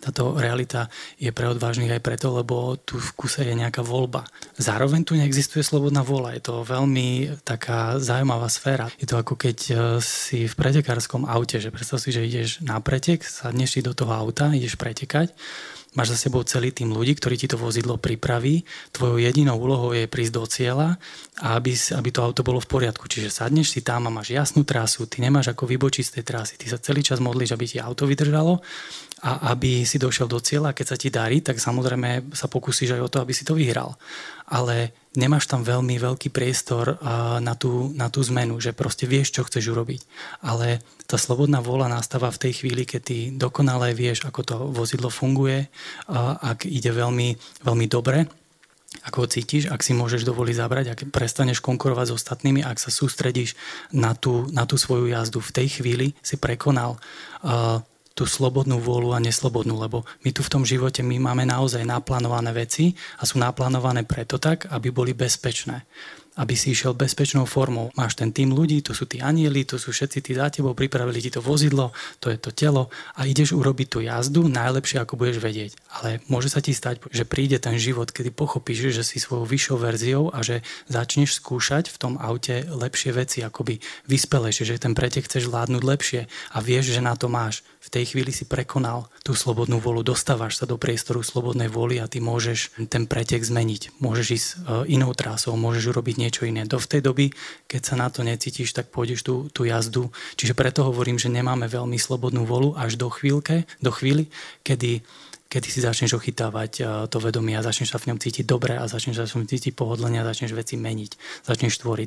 Táto realita je pre odvážnych aj preto, lebo tu v kuse je nejaká voľba. Zároveň tu neexistuje slobodná vôľa. Je to veľmi taká zaujímavá sféra. Je to ako keď si v pretekárskom aute, že predstav si, že ideš na pretek, sadneš si do toho auta, ideš pretekať, máš za sebou celý tým ľudí, ktorí ti to vozidlo pripraví. Tvojou jedinou úlohou je prísť do cieľa a aby to auto bolo v poriadku. Čiže sadneš si tam a máš jasnú trasu, ty nemáš ako vybočiť z tej trasy, ty sa celý čas modlíš, aby ti auto vydržalo a aby si došiel do cieľa. Keď sa ti darí, tak samozrejme sa pokúsiš aj o to, aby si to vyhral. Ale nemáš tam veľmi veľký priestor na tú zmenu, že proste vieš, čo chceš urobiť. Ale tá slobodná vôľa nastáva v tej chvíli, keď ty dokonale vieš, ako to vozidlo funguje, ak ide veľmi, veľmi dobre, ako ho cítiš, ak si môžeš dovoliť zabrať, ak prestaneš konkurovať s ostatnými, ak sa sústredíš na tú svoju jazdu. V tej chvíli si prekonal tú slobodnú vôľu a neslobodnú, lebo my tu v tom živote my máme naozaj naplánované veci a sú naplánované preto tak, aby boli bezpečné. Aby si išiel bezpečnou formou. Máš ten tým ľudí, to sú tí anjeli, to sú všetci tí za tebou, pripravili ti to vozidlo, to je to telo a ideš urobiť tú jazdu najlepšie, ako budeš vedieť. Ale môže sa ti stať, že príde ten život, kedy pochopíš, že si svojou vyššou verziou a že začneš skúšať v tom aute lepšie veci, akoby vyspelejšie, že ten pretek chceš vládnuť lepšie a vieš, že na to máš. V tej chvíli si prekonal tú slobodnú vôľu, dostávaš sa do priestoru slobodnej vôly a ty môžeš ten pretek zmeniť. Môžeš ísť inou trasou, môžeš urobiť niečo iné. V tej doby, keď sa na to necítiš, tak pôjdeš tú jazdu. Čiže preto hovorím, že nemáme veľmi slobodnú vôľu až do chvíli, kedy si začneš ochytávať to vedomie a začneš sa v ňom cítiť dobre a začneš sa v ňom cítiť pohodlne a začneš veci meniť, začneš tvoriť.